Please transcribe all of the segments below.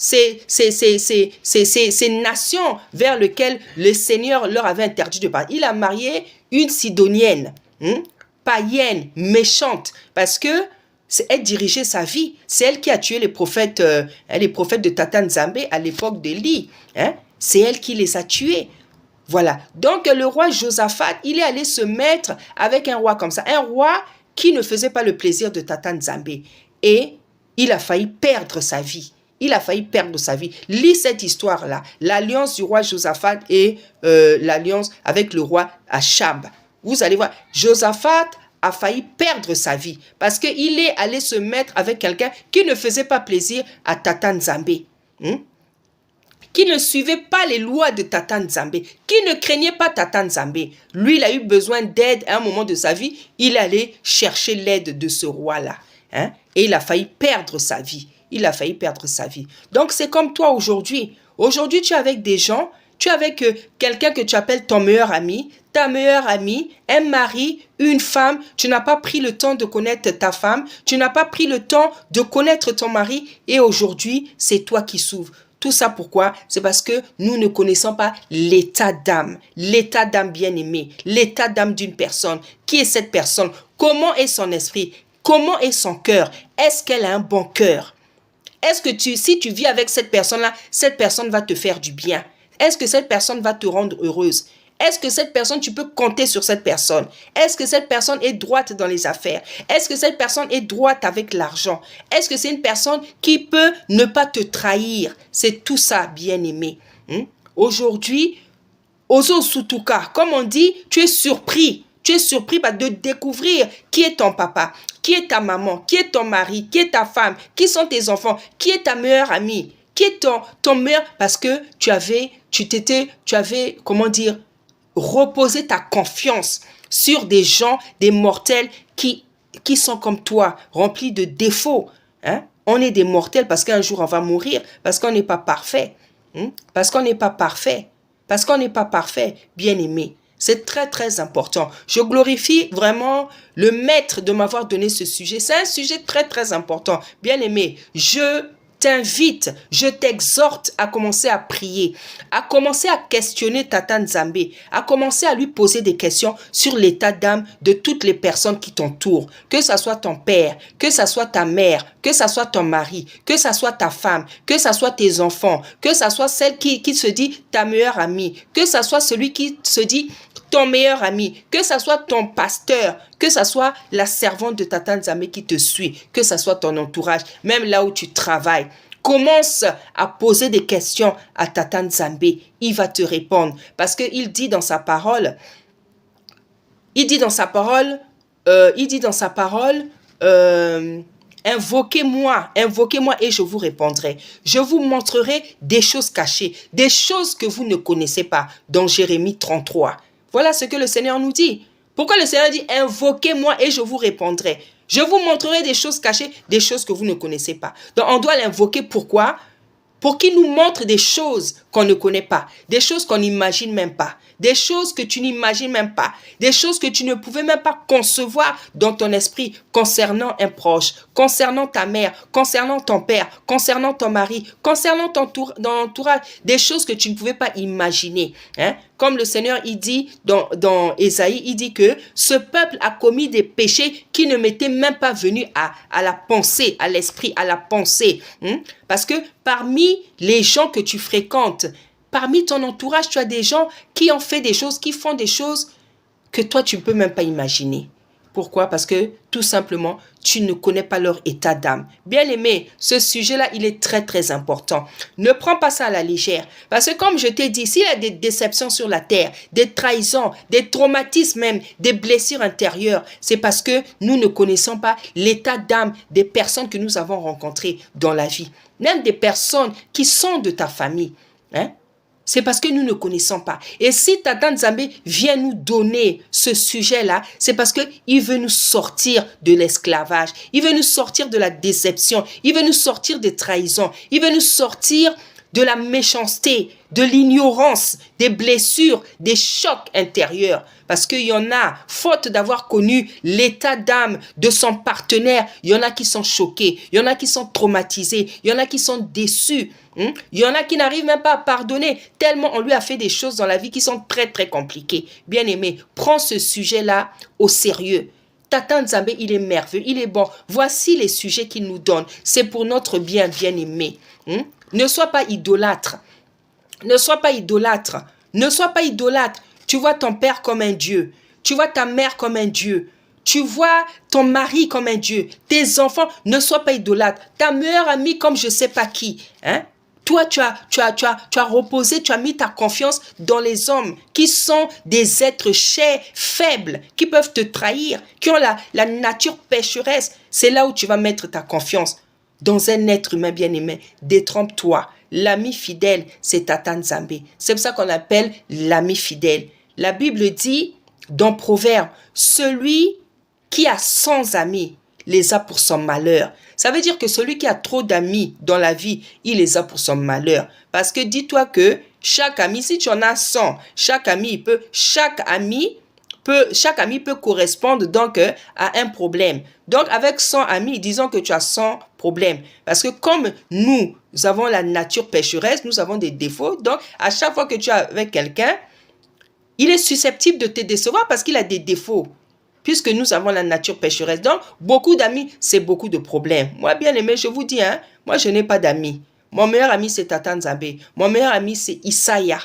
ces nations vers lesquelles le Seigneur leur avait interdit de partir. Il a marié une Sidonienne, païenne, méchante, parce que elle dirigeait sa vie. C'est elle qui a tué les prophètes de Tata Nzambe à l'époque d'Élie. C'est elle qui les a tués. Voilà. Donc, le roi Josaphat, il est allé se mettre avec un roi comme ça. Un roi qui ne faisait pas le plaisir de Tata Nzambe. Et il a failli perdre sa vie. Il a failli perdre sa vie. Lis cette histoire-là. L'alliance du roi Josaphat et l'alliance avec le roi Achab. Vous allez voir, Josaphat a failli perdre sa vie parce qu'il est allé se mettre avec quelqu'un qui ne faisait pas plaisir à Tata Nzambe. Qui ne suivait pas les lois de Tata Nzambe, qui ne craignait pas Tata Nzambe. Lui, il a eu besoin d'aide à un moment de sa vie. Il allait chercher l'aide de ce roi-là. Et il a failli perdre sa vie. Il a failli perdre sa vie. Donc, c'est comme toi aujourd'hui. Aujourd'hui, tu es avec des gens, tu es avec quelqu'un que tu appelles ton meilleur ami, ta meilleure amie, un mari, une femme. Tu n'as pas pris le temps de connaître ta femme. Tu n'as pas pris le temps de connaître ton mari. Et aujourd'hui, c'est toi qui souffres. Tout ça pourquoi? C'est parce que nous ne connaissons pas l'état d'âme bien-aimé, l'état d'âme d'une personne. Qui est cette personne? Comment est son esprit? Comment est son cœur? Est-ce qu'elle a un bon cœur? Est-ce que si tu vis avec cette personne-là, cette personne va te faire du bien? Est-ce que cette personne va te rendre heureuse? Est-ce que cette personne, tu peux compter sur cette personne? Est-ce que cette personne est droite dans les affaires? Est-ce que cette personne est droite avec l'argent? Est-ce que c'est une personne qui peut ne pas te trahir? C'est tout ça, bien-aimé. Aujourd'hui, Ozo Sutuka, comme on dit, tu es surpris. Tu es surpris de découvrir qui est ton papa, qui est ta maman, qui est ton mari, qui est ta femme, qui sont tes enfants, qui est ta meilleure amie, qui est ton meilleur... Parce que tu avais, comment dire, reposé ta confiance sur des gens, des mortels qui sont comme toi, remplis de défauts. On est des mortels parce qu'un jour on va mourir, parce qu'on n'est pas parfait. Parce qu'on n'est pas parfait. Parce qu'on n'est pas parfait, bien-aimé. C'est très, très important. Je glorifie vraiment le maître de m'avoir donné ce sujet. C'est un sujet très, très important. Bien-aimé, je t'invite, je t'exhorte à commencer à prier, à commencer à questionner Tata Nzambe, à commencer à lui poser des questions sur l'état d'âme de toutes les personnes qui t'entourent. Que ça soit ton père, que ça soit ta mère, que ça soit ton mari, que ça soit ta femme, que ça soit tes enfants, que ça soit celle qui se dit ta meilleure amie, que ça soit celui qui se dit ton meilleur ami, que ça soit ton pasteur, que ça soit la servante de Tata Nzambe qui te suit, que ça soit ton entourage, même là où tu travailles. Commence à poser des questions à Tata Nzambe. Il va te répondre. Parce qu'il dit dans sa parole, invoquez-moi et je vous répondrai. Je vous montrerai des choses cachées, des choses que vous ne connaissez pas, dans Jérémie 33. Voilà ce que le Seigneur nous dit. Pourquoi le Seigneur dit invoquez-moi et je vous répondrai. Je vous montrerai des choses cachées, des choses que vous ne connaissez pas. Donc on doit l'invoquer. Pourquoi? Pour qu'il nous montre des choses qu'on ne connaît pas, des choses qu'on n'imagine même pas, des choses que tu n'imagines même pas, des choses que tu ne pouvais même pas concevoir dans ton esprit concernant un proche, concernant ta mère, concernant ton père, concernant ton mari, concernant ton entourage, des choses que tu ne pouvais pas imaginer. Comme le Seigneur, il dit dans Ésaïe, il dit que ce peuple a commis des péchés qui ne m'étaient même pas venus à la pensée, à l'esprit, à la pensée. Parce que parmi les gens que tu fréquentes, parmi ton entourage, tu as des gens qui ont fait des choses, qui font des choses que toi, tu ne peux même pas imaginer. Pourquoi? Parce que tout simplement, tu ne connais pas leur état d'âme. Bien aimé, ce sujet-là, il est très, très important. Ne prends pas ça à la légère. Parce que comme je t'ai dit, s'il y a des déceptions sur la terre, des trahisons, des traumatismes même, des blessures intérieures, c'est parce que nous ne connaissons pas l'état d'âme des personnes que nous avons rencontrées dans la vie. Même des personnes qui sont de ta famille. C'est parce que nous ne connaissons pas. Et si Tata Nzambe vient nous donner ce sujet-là, c'est parce qu'il veut nous sortir de l'esclavage. Il veut nous sortir de la déception. Il veut nous sortir des trahisons. Il veut nous sortir de la méchanceté, de l'ignorance, des blessures, des chocs intérieurs. Parce qu'il y en a, faute d'avoir connu l'état d'âme de son partenaire, il y en a qui sont choqués, il y en a qui sont traumatisés, il y en a qui sont déçus. Il y en a qui n'arrivent même pas à pardonner, tellement on lui a fait des choses dans la vie qui sont très très compliquées. Bien-aimé, prends ce sujet-là au sérieux. Tata Nzambe, il est merveilleux, il est bon. Voici les sujets qu'il nous donne. C'est pour notre bien, bien-aimé. Ne sois pas idolâtre. Ne sois pas idolâtre. Ne sois pas idolâtre. Tu vois ton père comme un Dieu. Tu vois ta mère comme un Dieu. Tu vois ton mari comme un Dieu. Tes enfants, ne sois pas idolâtre. Ta meilleure amie comme je ne sais pas qui. Toi, tu as reposé, tu as mis ta confiance dans les hommes qui sont des êtres chers, faibles, qui peuvent te trahir, qui ont la nature pécheresse. C'est là où tu vas mettre ta confiance. Dans un être humain bien-aimé, détrompe-toi. L'ami fidèle, c'est Tata Nzambe. C'est pour ça qu'on l'appelle l'ami fidèle. La Bible dit, dans Proverbe, celui qui a 100 amis les a pour son malheur. Ça veut dire que celui qui a trop d'amis dans la vie, il les a pour son malheur. Parce que dis-toi que chaque ami, si tu en as 100, chaque ami peut correspondre donc à un problème. Donc avec 100 amis, disons que tu as 100 problèmes. Parce que comme nous avons la nature pécheresse, nous avons des défauts. Donc à chaque fois que tu es avec quelqu'un, il est susceptible de te décevoir parce qu'il a des défauts. Puisque nous avons la nature pécheresse. Donc, beaucoup d'amis, c'est beaucoup de problèmes. Moi, bien aimé, je vous dis, moi, je n'ai pas d'amis. Mon meilleur ami, c'est Tata Nzambe. Mon meilleur ami, c'est Isaya.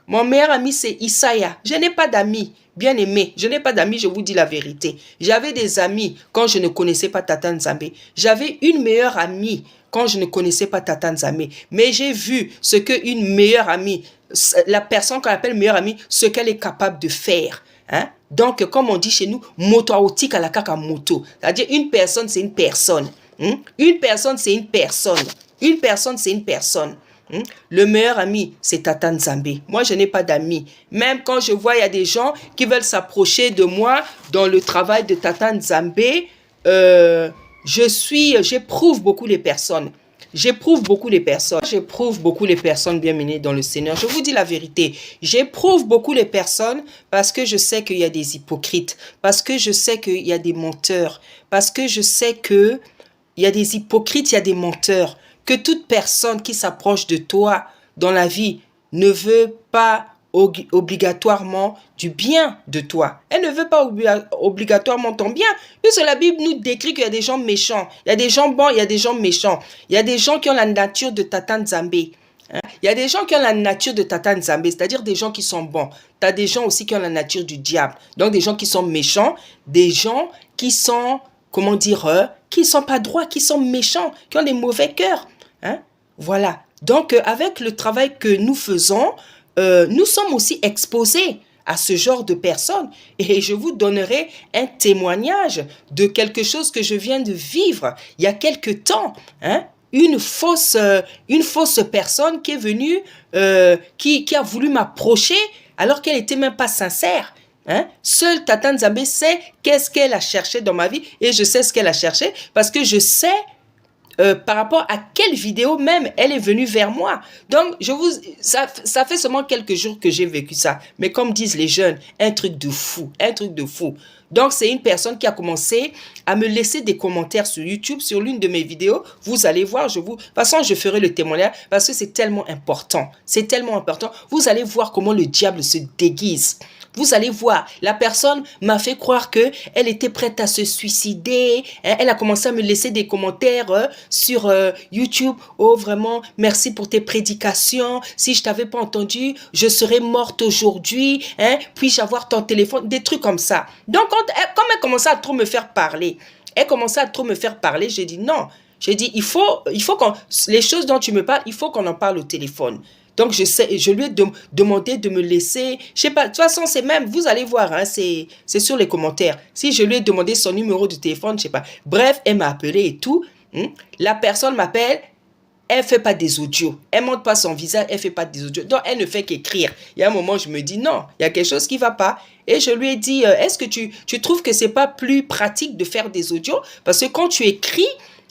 Mon meilleur ami, c'est Isaya. Je n'ai pas d'amis. Bien aimé, je n'ai pas d'amis, je vous dis la vérité. J'avais des amis quand je ne connaissais pas Tata Nzambe. J'avais une meilleure amie quand je ne connaissais pas Tata Nzambe. Mais j'ai vu ce qu'une meilleure amie, la personne qu'on appelle meilleure amie, ce qu'elle est capable de faire. Donc, comme on dit chez nous, moto aotik à la kaka moto. C'est-à-dire, une personne, c'est une personne. Une personne, c'est une personne. Une personne, c'est une personne. Le meilleur ami, c'est Tata Nzambe. Moi, je n'ai pas d'amis. Même quand je vois, il y a des gens qui veulent s'approcher de moi dans le travail de Tata Nzambe, j'éprouve beaucoup les personnes. J'éprouve beaucoup les personnes. J'éprouve beaucoup les personnes bien-menées dans le Seigneur. Je vous dis la vérité. J'éprouve beaucoup les personnes parce que je sais qu'il y a des hypocrites. Parce que je sais qu'il y a des menteurs. Parce que je sais qu'il y a des hypocrites, il y a des menteurs. Que toute personne qui s'approche de toi dans la vie ne veut pas obligatoirement du bien de toi. Elle ne veut pas obligatoirement ton bien. Puisque la Bible nous décrit qu'il y a des gens méchants. Il y a des gens bons, il y a des gens méchants. Il y a des gens qui ont la nature de Tata Nzambe. Il y a des gens qui ont la nature de Tata Nzambe, c'est-à-dire des gens qui sont bons. Tu as des gens aussi qui ont la nature du diable. Donc des gens qui sont méchants, des gens qui sont, comment dire, qui sont pas droits, qui sont méchants, qui ont des mauvais cœurs. Voilà. Donc avec le travail que nous faisons, nous sommes aussi exposés à ce genre de personnes. Et je vous donnerai un témoignage de quelque chose que je viens de vivre il y a quelque temps. Une fausse personne qui est venue, qui a voulu m'approcher alors qu'elle n'était même pas sincère. Seule Tata Nzambe sait qu'est-ce qu'elle a cherché dans ma vie et je sais ce qu'elle a cherché parce que je sais par rapport à quelle vidéo même elle est venue vers moi. Donc, ça fait seulement quelques jours que j'ai vécu ça. Mais comme disent les jeunes, un truc de fou, un truc de fou. Donc, c'est une personne qui a commencé à me laisser des commentaires sur YouTube, sur l'une de mes vidéos. Vous allez voir, de toute façon, je ferai le témoignage parce que c'est tellement important. C'est tellement important. Vous allez voir comment le diable se déguise. Vous allez voir, la personne m'a fait croire qu'elle était prête à se suicider. Elle a commencé à me laisser des commentaires sur YouTube. Oh, vraiment, merci pour tes prédications. Si je t'avais pas entendu, je serais morte aujourd'hui. Puis-je avoir ton téléphone? Des trucs comme ça. Donc, comme elle commençait à trop me faire parler, j'ai dit non. J'ai dit, il faut les choses dont tu me parles, il faut qu'on en parle au téléphone. Donc, je lui ai demandé de me laisser, je sais pas, de toute façon, c'est même, vous allez voir, c'est sur les commentaires. Si je lui ai demandé son numéro de téléphone, je sais pas. Bref, elle m'a appelé et tout. La personne m'appelle, elle fait pas des audios. Elle montre pas son visage, elle fait pas des audios. Donc, elle ne fait qu'écrire. Il y a un moment, je me dis, non, il y a quelque chose qui va pas. Et je lui ai dit, est-ce que tu trouves que c'est pas plus pratique de faire des audios? Parce que quand tu écris,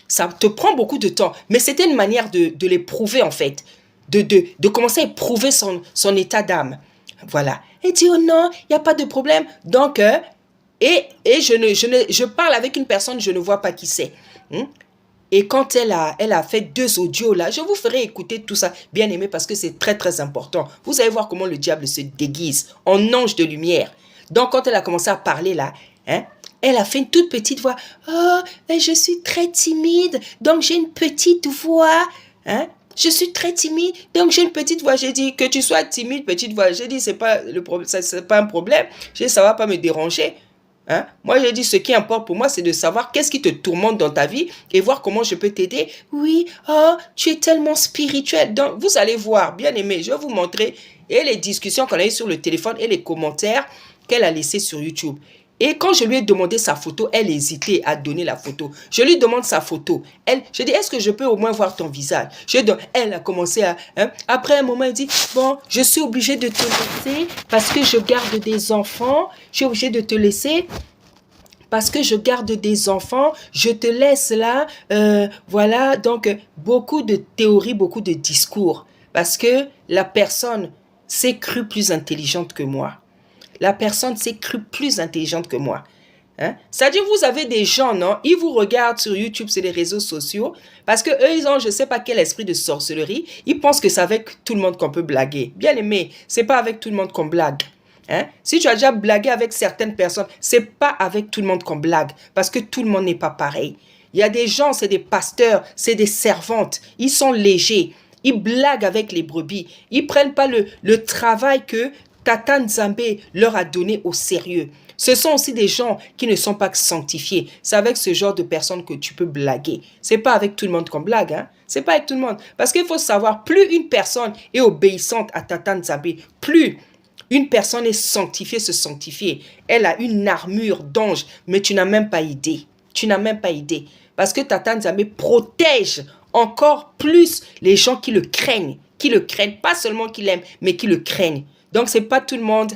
ça te prend beaucoup de temps. Mais c'était une manière de les prouver, en fait. de commencer à éprouver son état d'âme. Voilà. Elle dit, oh non, il n'y a pas de problème. Donc, je parle avec une personne, je ne vois pas qui c'est. Et quand elle a fait 2 audios là, je vous ferai écouter tout ça, bien aimé, parce que c'est très très important. Vous allez voir comment le diable se déguise en ange de lumière. Donc quand elle a commencé à parler là, elle a fait une toute petite voix. Oh, je suis très timide, donc j'ai une petite voix. Je suis très timide, donc j'ai une petite voix. J'ai dit que tu sois timide, petite voix. J'ai dit c'est pas le problème, c'est pas un problème. J'ai dit ça va pas me déranger. Moi, j'ai dit, ce qui importe pour moi, c'est de savoir qu'est-ce qui te tourmente dans ta vie et voir comment je peux t'aider. Oui, oh, tu es tellement spirituel. Donc, vous allez voir, bien aimé, je vais vous montrer et les discussions qu'on a eues sur le téléphone et les commentaires qu'elle a laissés sur YouTube. Et quand je lui ai demandé sa photo, elle hésitait à donner la photo. Je lui demande sa photo. Je dis, est-ce que je peux au moins voir ton visage? Elle a commencé à... Après un moment, elle dit, bon, je suis obligée de te laisser parce que je garde des enfants. Je suis obligée de te laisser parce que je garde des enfants. Je te laisse là. Voilà, donc beaucoup de théories, beaucoup de discours. Parce que la personne s'est crue plus intelligente que moi. La personne s'est crue plus intelligente que moi. C'est-à-dire, vous avez des gens, non? Ils vous regardent sur YouTube, sur les réseaux sociaux, parce que eux, ils ont, je ne sais pas quel esprit de sorcellerie. Ils pensent que c'est avec tout le monde qu'on peut blaguer. Bien aimé, c'est pas avec tout le monde qu'on blague. Si tu as déjà blagué avec certaines personnes, c'est pas avec tout le monde qu'on blague, parce que tout le monde n'est pas pareil. Il y a des gens, c'est des pasteurs, c'est des servantes. Ils sont légers. Ils blaguent avec les brebis. Ils prennent pas le travail que Tata Nzambe leur a donné au sérieux. Ce sont aussi des gens qui ne sont pas sanctifiés. C'est avec ce genre de personnes que tu peux blaguer. C'est pas avec tout le monde qu'on blague, C'est pas avec tout le monde. Parce qu'il faut savoir, plus une personne est obéissante à Tata Nzambe, plus une personne est sanctifiée, se sanctifier. Elle a une armure d'ange, mais tu n'as même pas idée. Tu n'as même pas idée. Parce que Tata Nzambe protège encore plus les gens qui le craignent. Qui le craignent, pas seulement qui l'aiment, mais qui le craignent. Donc, c'est pas tout le monde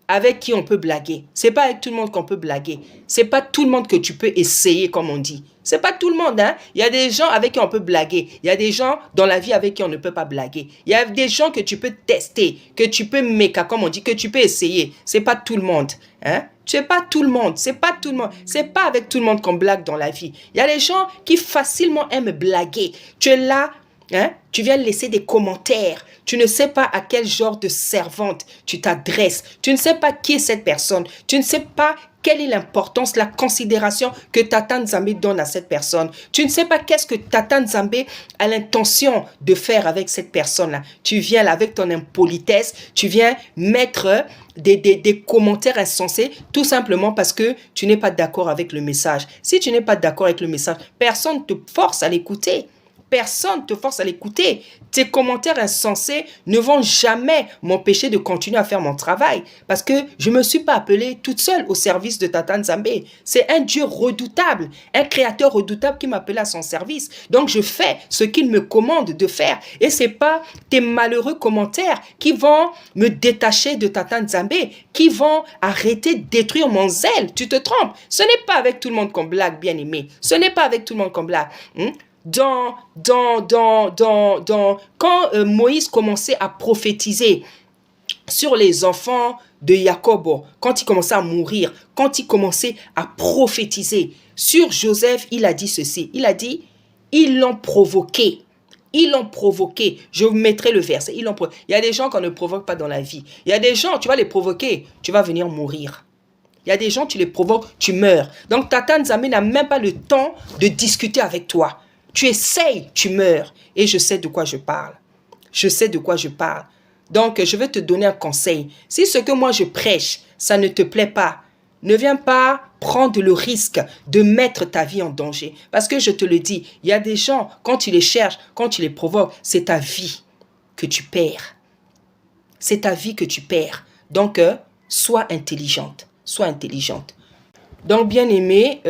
avec qui on peut blaguer. C'est pas avec tout le monde qu'on peut blaguer. C'est pas tout le monde que tu peux essayer, comme on dit. C'est pas tout le monde, Il y a des gens avec qui on peut blaguer. Il y a des gens dans la vie avec qui on ne peut pas blaguer. Il y a des gens que tu peux tester, que tu peux méca, comme on dit, que tu peux essayer. C'est pas tout le monde, C'est pas tout le monde. C'est pas tout le monde. C'est pas avec tout le monde qu'on blague dans la vie. Il y a des gens qui facilement aiment blaguer. Tu es là, tu viens laisser des commentaires. Tu ne sais pas à quel genre de servante tu t'adresses. Tu ne sais pas qui est cette personne. Tu ne sais pas quelle est l'importance, la considération que Tata Nzambe donne à cette personne. Tu ne sais pas qu'est-ce que Tata Nzambe a l'intention de faire avec cette personne-là. Tu viens là avec ton impolitesse. Tu viens mettre des commentaires insensés tout simplement parce que tu n'es pas d'accord avec le message. Si tu n'es pas d'accord avec le message, personne ne te force à l'écouter. Personne ne te force à l'écouter. Tes commentaires insensés ne vont jamais m'empêcher de continuer à faire mon travail. Parce que je ne me suis pas appelée toute seule au service de Tata Nzambe. C'est un Dieu redoutable, un créateur redoutable qui m'appelle à son service. Donc je fais ce qu'il me commande de faire. Et ce n'est pas tes malheureux commentaires qui vont me détacher de Tata Nzambe, qui vont arrêter de détruire mon zèle. Tu te trompes. Ce n'est pas avec tout le monde qu'on blague, bien aimé. Ce n'est pas avec tout le monde qu'on blague. Quand Moïse commençait à prophétiser sur les enfants de Jacob, quand il commençait à mourir, quand il commençait à prophétiser sur Joseph, il a dit ceci. Il a dit, ils l'ont provoqué. Ils l'ont provoqué. Je vous mettrai le verset. Il y a des gens qu'on ne provoque pas dans la vie. Il y a des gens, tu vas les provoquer, tu vas venir mourir. Il y a des gens, tu les provoques, tu meurs. Donc Tata Nzambe n'a même pas le temps de discuter avec toi. Tu essayes, tu meurs. Et je sais de quoi je parle. Je sais de quoi je parle. Donc, je vais te donner un conseil. Si ce que moi je prêche, ça ne te plaît pas, ne viens pas prendre le risque de mettre ta vie en danger. Parce que je te le dis, il y a des gens, quand tu les cherches, quand tu les provoques, c'est ta vie que tu perds. C'est ta vie que tu perds. Donc, sois intelligente. Sois intelligente. Donc, bien aimé,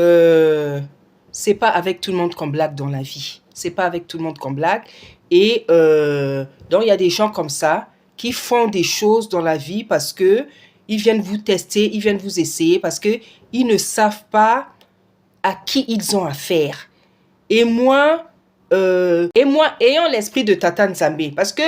c'est pas avec tout le monde qu'on blague dans la vie. C'est pas avec tout le monde qu'on blague. Et donc, il y a des gens comme ça qui font des choses dans la vie parce que ils viennent vous tester, ils viennent vous essayer parce que ils ne savent pas à qui ils ont affaire. Et moi, et moi, ayant l'esprit de Tata Nzambe, parce que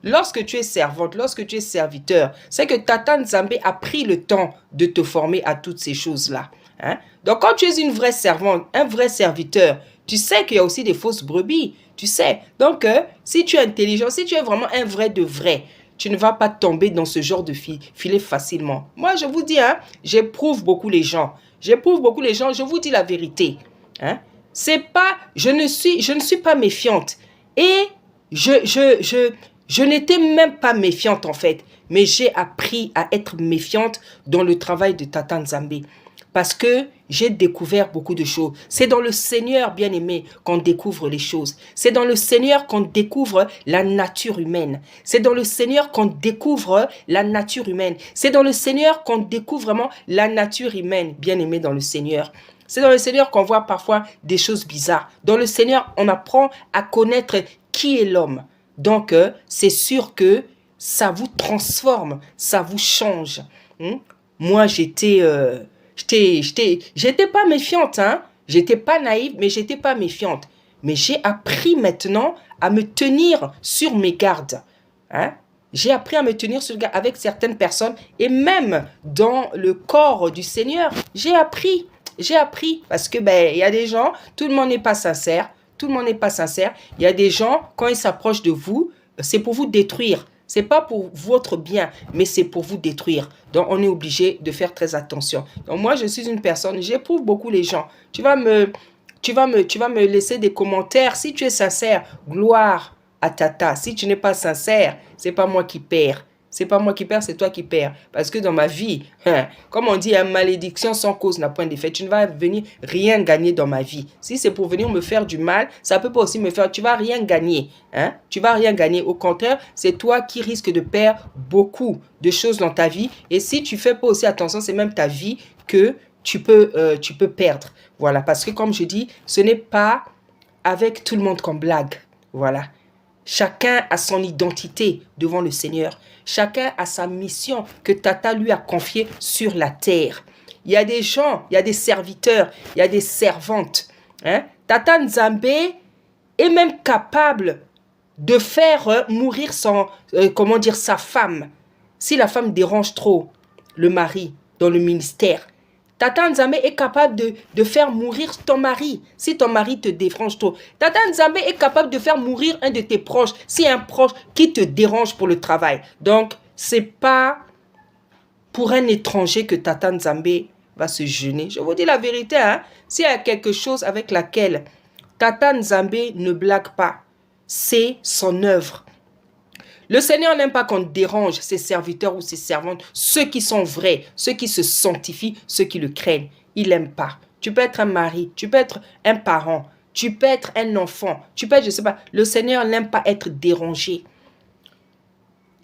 lorsque tu es servante, lorsque tu es serviteur, c'est que Tata Nzambe a pris le temps de te former à toutes ces choses-là. Hein? Donc, quand tu es une vraie servante, un vrai serviteur, tu sais qu'il y a aussi des fausses brebis. Tu sais. Donc, si tu es intelligent, si tu es vraiment un vrai de vrai, tu ne vas pas tomber dans ce genre de filet facilement. Moi, je vous dis, hein, j'éprouve beaucoup les gens. J'éprouve beaucoup les gens, je vous dis la vérité. Hein? C'est pas, je ne suis pas méfiante. Et je n'étais même pas méfiante en fait. Mais j'ai appris à être méfiante dans le travail de Tata Nzambe. Parce que j'ai découvert beaucoup de choses. C'est dans le Seigneur, bien-aimé, qu'on découvre les choses. C'est dans le Seigneur qu'on découvre la nature humaine. C'est dans le Seigneur qu'on découvre la nature humaine. C'est dans le Seigneur qu'on découvre vraiment la nature humaine, bien-aimé dans le Seigneur. C'est dans le Seigneur qu'on voit parfois des choses bizarres. Dans le Seigneur, on apprend à connaître qui est l'homme. Donc, c'est sûr que ça vous transforme, ça vous change. Moi, j'étais pas méfiante, hein. J'étais pas naïve, mais j'étais pas méfiante. Mais j'ai appris maintenant à me tenir sur mes gardes. Hein. J'ai appris à me tenir sur garde avec certaines personnes et même dans le corps du Seigneur, j'ai appris. Parce que il y a des gens, tout le monde n'est pas sincère. Tout le monde n'est pas sincère. Il y a des gens, quand ils s'approchent de vous, c'est pour vous détruire. C'est pas pour votre bien, mais c'est pour vous détruire. Donc, on est obligé de faire très attention. Donc, moi, je suis une personne, j'éprouve beaucoup les gens. Tu vas me laisser des commentaires. Si tu es sincère, gloire à Tata. Si tu n'es pas sincère, c'est pas moi qui perds. C'est pas moi qui perds, c'est toi qui perds. Parce que dans ma vie, comme on dit, malédiction sans cause n'a point d'effet. Tu ne vas venir rien gagner dans ma vie. Si c'est pour venir me faire du mal, ça peut pas aussi me faire. Tu vas rien gagner. Hein? Tu vas rien gagner. Au contraire, c'est toi qui risques de perdre beaucoup de choses dans ta vie. Et si tu fais pas aussi attention, c'est même ta vie que tu peux perdre. Voilà. Parce que comme je dis, ce n'est pas avec tout le monde qu'on blague. Voilà. Chacun a son identité devant le Seigneur. Chacun a sa mission que Tata lui a confiée sur la terre. Il y a des gens, il y a des serviteurs, il y a des servantes. Hein? Tata Nzambe est même capable de faire mourir sa femme. Si la femme dérange trop le mari dans le ministère, Tata Nzambe est capable de faire mourir ton mari si ton mari te dérange trop. Tata Nzambe est capable de faire mourir un de tes proches si un proche qui te dérange pour le travail. Donc, c'est pas pour un étranger que Tata Nzambe va se jeûner. Je vous dis la vérité, hein. S'il y a quelque chose avec laquelle Tata Nzambe ne blague pas, c'est son œuvre. Le Seigneur n'aime pas qu'on dérange ses serviteurs ou ses servantes, ceux qui sont vrais, ceux qui se sanctifient, ceux qui le craignent. Il n'aime pas. Tu peux être un mari, tu peux être un parent, tu peux être un enfant, tu peux être, je ne sais pas. Le Seigneur n'aime pas être dérangé.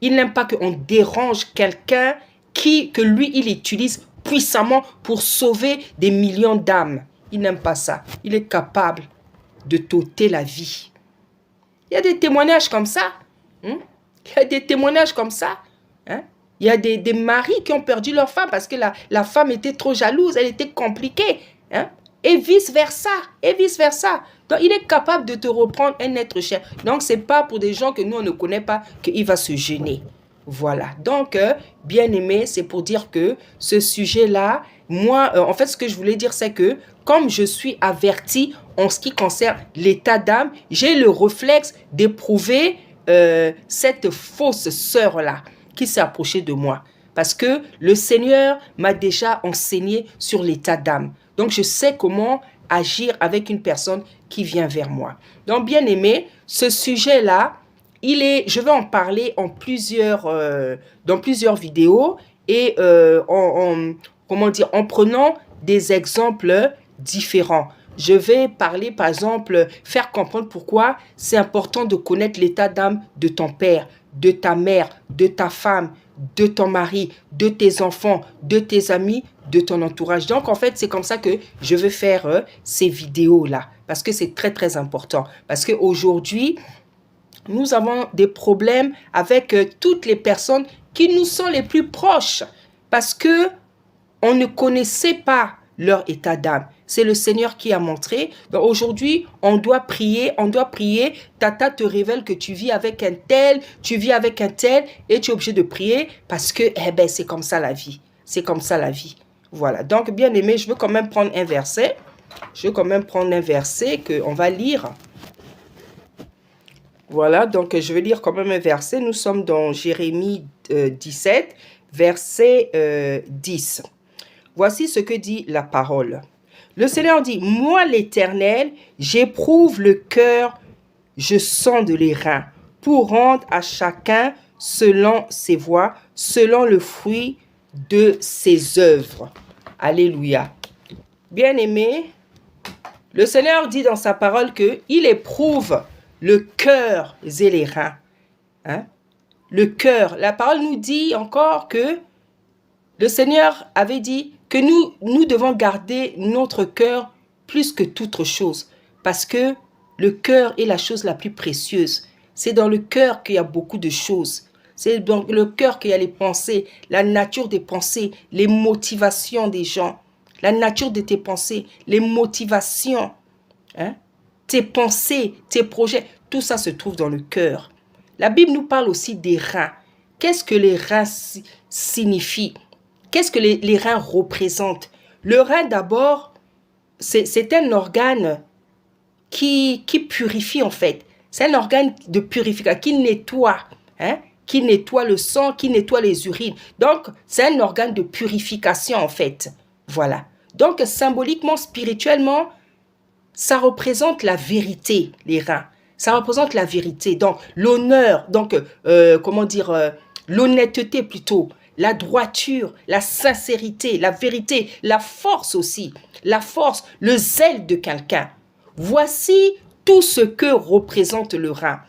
Il n'aime pas qu'on dérange quelqu'un que lui, il utilise puissamment pour sauver des millions d'âmes. Il n'aime pas ça. Il est capable de t'ôter la vie. Il y a des témoignages comme ça. Il y a des témoignages comme ça. Hein? Il y a des maris qui ont perdu leur femme parce que la femme était trop jalouse, elle était compliquée. Hein? Et vice-versa. Et vice-versa. Donc, il est capable de te reprendre un être cher. Donc, ce n'est pas pour des gens que nous, on ne connaît pas qu'il va se gêner. Voilà. Donc, bien aimé, c'est pour dire que ce sujet-là, moi, en fait, ce que je voulais dire, c'est que comme je suis avertie en ce qui concerne l'état d'âme, j'ai le réflexe d'éprouver cette fausse sœur-là qui s'est approchée de moi. Parce que le Seigneur m'a déjà enseigné sur l'état d'âme. Donc, je sais comment agir avec une personne qui vient vers moi. Donc, bien aimé, ce sujet-là, je vais en parler dans plusieurs vidéos et en prenant des exemples différents. Je vais parler, par exemple, faire comprendre pourquoi c'est important de connaître l'état d'âme de ton père, de ta mère, de ta femme, de ton mari, de tes enfants, de tes amis, de ton entourage. Donc, en fait, c'est comme ça que je vais faire ces vidéos-là. Parce que c'est très, très important. Parce qu'aujourd'hui, nous avons des problèmes avec toutes les personnes qui nous sont les plus proches. Parce que on ne connaissait pas leur état d'âme. c'est le Seigneur qui a montré. Donc aujourd'hui, on doit prier, on doit prier. Tata te révèle que tu vis avec un tel, tu vis avec un tel, et tu es obligé de prier parce que, eh ben, c'est comme ça la vie. C'est comme ça la vie. Voilà. Donc, bien aimé, je veux quand même prendre un verset. Je veux quand même prendre un verset qu'on va lire. Voilà, donc je vais lire quand même un verset. Nous sommes dans Jérémie 17, verset 10. Voici ce que dit la parole. Le Seigneur dit, « Moi l'Éternel, j'éprouve le cœur, je sonde les reins, pour rendre à chacun selon ses voies, selon le fruit de ses œuvres. » Alléluia. Bien-aimé, le Seigneur dit dans sa parole qu'il éprouve le cœur et les reins. Hein? Le cœur. La parole nous dit encore que le Seigneur avait dit que nous devons garder notre cœur plus que toute chose. Parce que le cœur est la chose la plus précieuse. C'est dans le cœur qu'il y a beaucoup de choses. C'est dans le cœur qu'il y a les pensées, la nature des pensées, les motivations des gens. La nature de tes pensées, les motivations. Hein? Tes pensées, tes projets, tout ça se trouve dans le cœur. La Bible nous parle aussi des reins. Qu'est-ce que les reins signifient? Qu'est-ce que les reins représentent? Le rein, d'abord, c'est un organe qui purifie, en fait. C'est un organe de purification qui nettoie, hein? Qui nettoie le sang, qui nettoie les urines. Donc, c'est un organe de purification, en fait. Voilà. Donc, symboliquement, spirituellement, ça représente la vérité, les reins. Ça représente la vérité. Donc, l'honneur, donc, l'honnêteté plutôt, la droiture, la sincérité, la vérité, la force aussi. La force, le zèle de quelqu'un. Voici tout ce que représente le rein.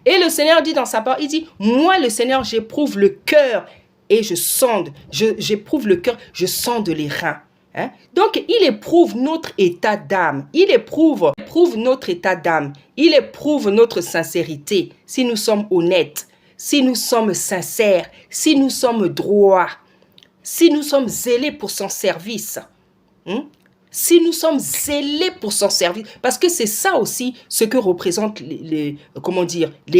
Et le Seigneur dit dans sa parole, il dit, moi le Seigneur, j'éprouve le cœur et je sonde. J'éprouve le cœur, je sonde les reins. Hein? Donc, il éprouve notre état d'âme. Il éprouve notre état d'âme. Il éprouve notre sincérité. Si nous sommes honnêtes, si nous sommes sincères, si nous sommes droits, si nous sommes zélés pour son service. Si nous sommes zélés pour son service. Parce que c'est ça aussi ce que représentent les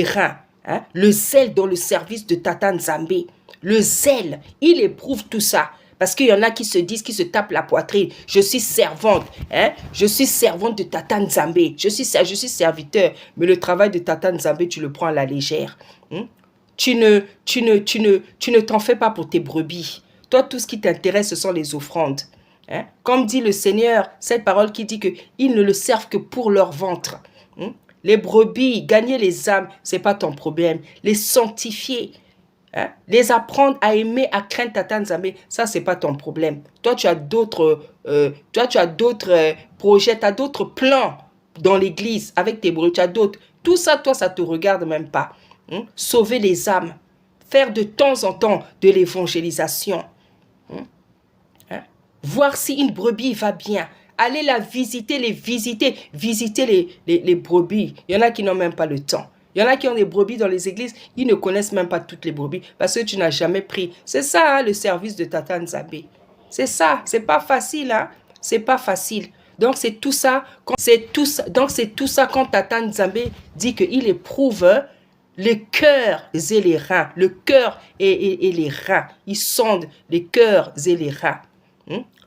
reins. Hein? Le zèle dans le service de Tata Nzambe. Le zèle, il éprouve tout ça. Parce qu'il y en a qui se disent, qui se tapent la poitrine. Je suis servante. Hein? Je suis servante de Tata Nzambe. Je suis serviteur. Mais le travail de Tata Nzambe, tu le prends à la légère. Tu ne t'en fais pas pour tes brebis. Toi, tout ce qui t'intéresse, ce sont les offrandes. Hein? Comme dit le Seigneur, cette parole qui dit qu'ils ne le servent que pour leur ventre. Les brebis, gagner les âmes, ce n'est pas ton problème. Les sanctifier. Hein? Les apprendre à aimer, à craindre Tata Nzambe, ça, c'est pas ton problème. Toi, tu as d'autres projets, tu as d'autres plans dans l'église avec tes brebis, tu as d'autres. Tout ça, toi, ça te regarde même pas. Sauver les âmes, faire de temps en temps de l'évangélisation. Voir si une brebis va bien. Aller la visiter, visiter les brebis. Il y en a qui n'ont même pas le temps. Il y en a qui ont des brebis dans les églises, ils ne connaissent même pas toutes les brebis parce que tu n'as jamais pris. C'est ça, hein, le service de Tata Nzambe. C'est ça, c'est pas facile, hein. C'est pas facile. Donc c'est tout ça, quand Tata Nzambe dit qu'il éprouve le cœur et les reins, le cœur et les reins. Il sonde les cœurs et les reins.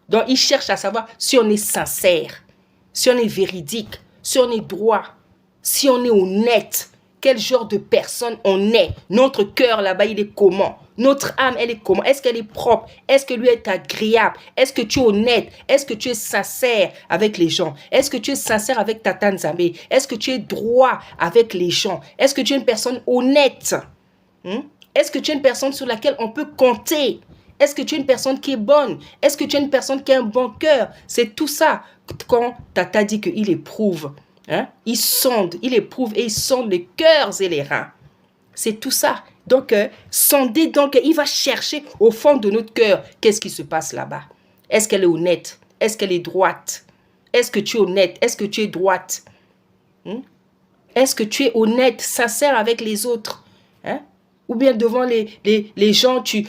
Donc il cherche à savoir si on est sincère, si on est véridique, si on est droit, si on est honnête. Quel genre de personne on est? Notre cœur là-bas, il est comment? Notre âme, elle est comment? Est-ce qu'elle est propre? Est-ce que lui est agréable? Est-ce que tu es honnête? Est-ce que tu es sincère avec les gens? Est-ce que tu es sincère avec Tata Nzambe? Est-ce que tu es droit avec les gens? Est-ce que tu es une personne honnête? Est-ce que tu es une personne sur laquelle on peut compter? Est-ce que tu es une personne qui est bonne? Est-ce que tu es une personne qui a un bon cœur? C'est tout ça quand Tata dit qu'il éprouve. Hein? Il sonde, il éprouve et il sonde les cœurs et les reins. C'est tout ça. Donc, sonder, donc, il va chercher au fond de notre cœur qu'est-ce qui se passe là-bas. Est-ce qu'elle est honnête? Est-ce qu'elle est droite? Est-ce que tu es honnête? Est-ce que tu es droite? Est-ce que tu es honnête, sincère avec les autres? Ou bien devant les gens, tu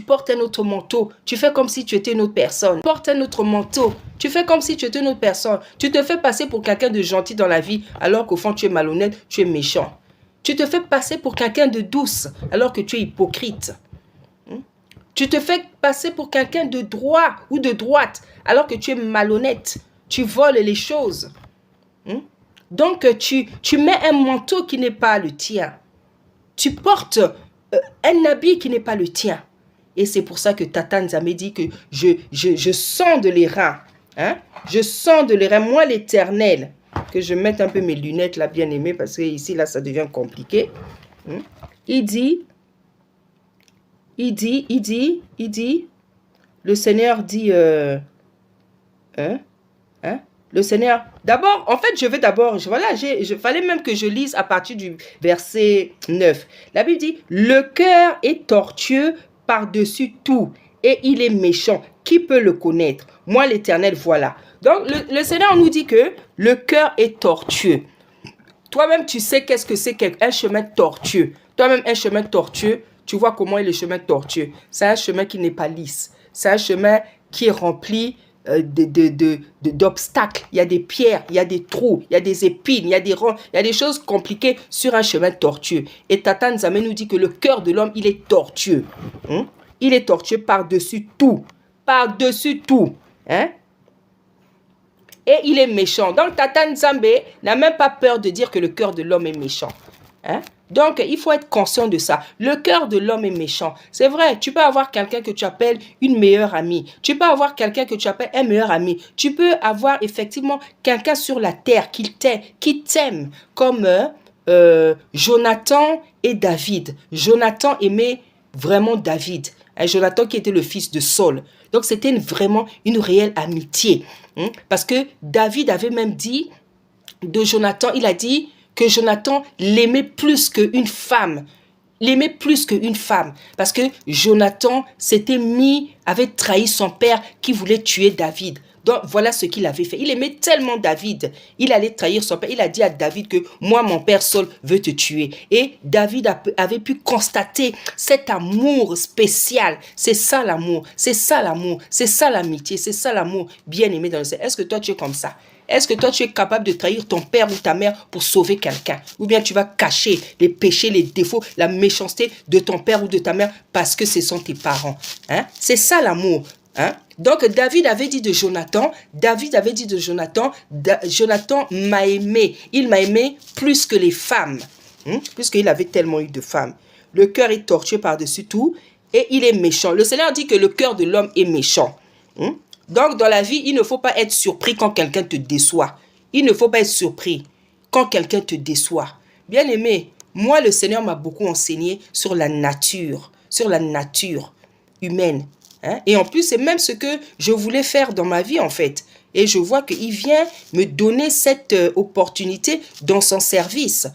portes un autre manteau. Tu fais comme si tu étais une autre personne. Porte un autre manteau. Tu fais comme si tu étais une autre personne. Tu te fais passer pour quelqu'un de gentil dans la vie, alors qu'au fond, tu es malhonnête, tu es méchant. Tu te fais passer pour quelqu'un de douce, alors que tu es hypocrite. Tu te fais passer pour quelqu'un de droit ou de droite, alors que tu es malhonnête. Tu voles les choses. Donc, tu mets un manteau qui n'est pas le tien. Tu portes un habit qui n'est pas le tien. Et c'est pour ça que Tata Nzambe dit que je sonde les reins. Hein? Je sonde les reins, moi l'Éternel. Que je mette un peu mes lunettes là, bien aimé, parce que ici, là, ça devient compliqué. Il dit, le Seigneur dit, le Seigneur, d'abord, en fait, fallait même que je lise à partir du verset 9. La Bible dit, le cœur est tortueux par-dessus tout et il est méchant. Qui peut le connaître? Moi, l'Éternel, voilà. Donc, le Seigneur nous dit que le cœur est tortueux. Toi-même, tu sais qu'est-ce que c'est qu'un chemin tortueux. Toi-même, un chemin tortueux, tu vois comment est le chemin tortueux. C'est un chemin qui n'est pas lisse. C'est un chemin qui est rempli d'obstacles. Il y a des pierres, il y a des trous, il y a des épines, il y a des ronds, il y a des choses compliquées sur un chemin tortueux. Et Tata Nzambe nous dit que le cœur de l'homme, il est tortueux. Il est tortueux par-dessus tout. Par-dessus tout. Et il est méchant. Donc Tata Nzambe n'a même pas peur de dire que le cœur de l'homme est méchant. Donc, il faut être conscient de ça. Le cœur de l'homme est méchant. C'est vrai, tu peux avoir quelqu'un que tu appelles une meilleure amie. Tu peux avoir quelqu'un que tu appelles un meilleur ami. Tu peux avoir effectivement quelqu'un sur la terre qui t'aime, comme Jonathan et David. Jonathan aimait vraiment David. Jonathan qui était le fils de Saul. Donc, c'était vraiment une réelle amitié. Parce que David avait même dit de Jonathan, il a dit que Jonathan l'aimait plus qu'une femme. L'aimait plus qu'une femme. Parce que Jonathan avait trahi son père qui voulait tuer David. Donc voilà ce qu'il avait fait. Il aimait tellement David. Il allait trahir son père. Il a dit à David que moi, mon père Saul veut te tuer. Et David avait pu constater cet amour spécial. C'est ça l'amour. C'est ça l'amour. C'est ça l'amitié. C'est ça l'amour bien aimé dans le ciel. Est-ce que toi tu es comme ça? Est-ce que toi, tu es capable de trahir ton père ou ta mère pour sauver quelqu'un? Ou bien tu vas cacher les péchés, les défauts, la méchanceté de ton père ou de ta mère parce que ce sont tes parents? C'est ça l'amour. Donc, David avait dit de Jonathan, Jonathan m'a aimé. Il m'a aimé plus que les femmes. Puisqu'il avait tellement eu de femmes. Le cœur est tortueux par-dessus tout et il est méchant. Le Seigneur dit que le cœur de l'homme est méchant. Donc, dans la vie, il ne faut pas être surpris quand quelqu'un te déçoit. Il ne faut pas être surpris quand quelqu'un te déçoit. Bien aimé, moi, le Seigneur m'a beaucoup enseigné sur la nature humaine. Et en plus, c'est même ce que je voulais faire dans ma vie, en fait. Et je vois qu'il vient me donner cette opportunité dans son service.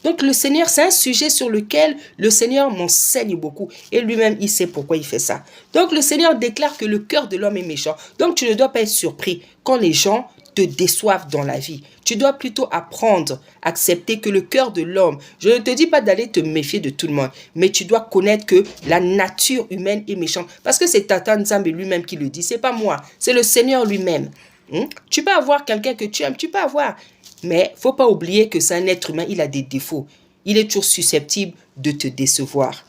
Donc, le Seigneur, c'est un sujet sur lequel le Seigneur m'enseigne beaucoup. Et lui-même, il sait pourquoi il fait ça. Donc, le Seigneur déclare que le cœur de l'homme est méchant. Donc, tu ne dois pas être surpris quand les gens te déçoivent dans la vie. Tu dois plutôt apprendre, accepter que le cœur de l'homme, je ne te dis pas d'aller te méfier de tout le monde, mais tu dois connaître que la nature humaine est méchante. Parce que c'est Tata Nzambe lui-même qui le dit. C'est pas moi, c'est le Seigneur lui-même. Tu peux avoir quelqu'un que tu aimes, tu peux avoir... Mais il ne faut pas oublier que c'est un être humain, il a des défauts. Il est toujours susceptible de te décevoir.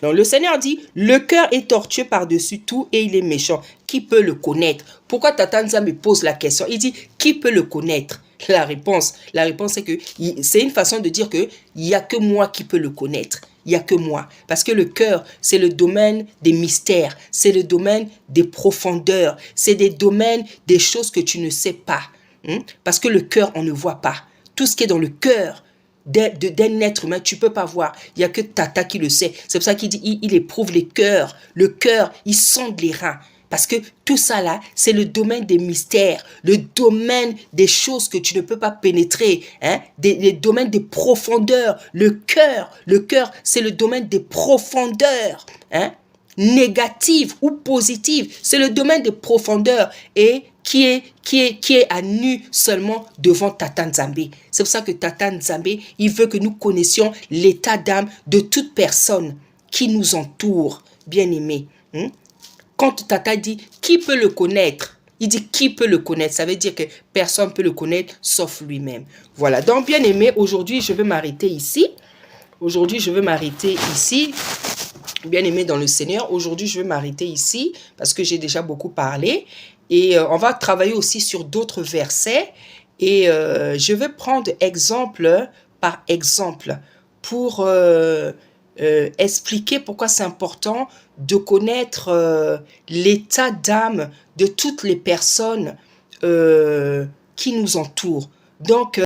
Donc le Seigneur dit, le cœur est tortueux par-dessus tout et il est méchant. Qui peut le connaître? Pourquoi Tata Nzambe me pose la question? Il dit, qui peut le connaître? La réponse c'est que c'est une façon de dire qu'il n'y a que moi qui peux le connaître. Il n'y a que moi. Parce que le cœur, c'est le domaine des mystères. C'est le domaine des profondeurs. C'est des domaines des choses que tu ne sais pas. Parce que le cœur, on ne voit pas. Tout ce qui est dans le cœur d'un être humain, tu ne peux pas voir. Il n'y a que Tata qui le sait. C'est pour ça qu'il dit, il éprouve les cœurs. Le cœur, il sonde les reins. Parce que tout ça là, c'est le domaine des mystères, le domaine des choses que tu ne peux pas pénétrer, les domaines des profondeurs. Le cœur, c'est le domaine des profondeurs, négatives ou positives. C'est le domaine des profondeurs. Et qui est à nu seulement devant Tata Nzambe. C'est pour ça que Tata Nzambe, il veut que nous connaissions l'état d'âme de toute personne qui nous entoure, bien-aimés. Quand Tata dit, qui peut le connaître? Il dit, qui peut le connaître? Ça veut dire que personne ne peut le connaître, sauf lui-même. Voilà, donc bien-aimés, aujourd'hui, je vais m'arrêter ici. Aujourd'hui, je vais m'arrêter ici. Bien-aimés dans le Seigneur, aujourd'hui, je vais m'arrêter ici parce que j'ai déjà beaucoup parlé. Et on va travailler aussi sur d'autres versets. Et je vais prendre exemple par exemple pour expliquer pourquoi c'est important de connaître l'état d'âme de toutes les personnes qui nous entourent. Donc,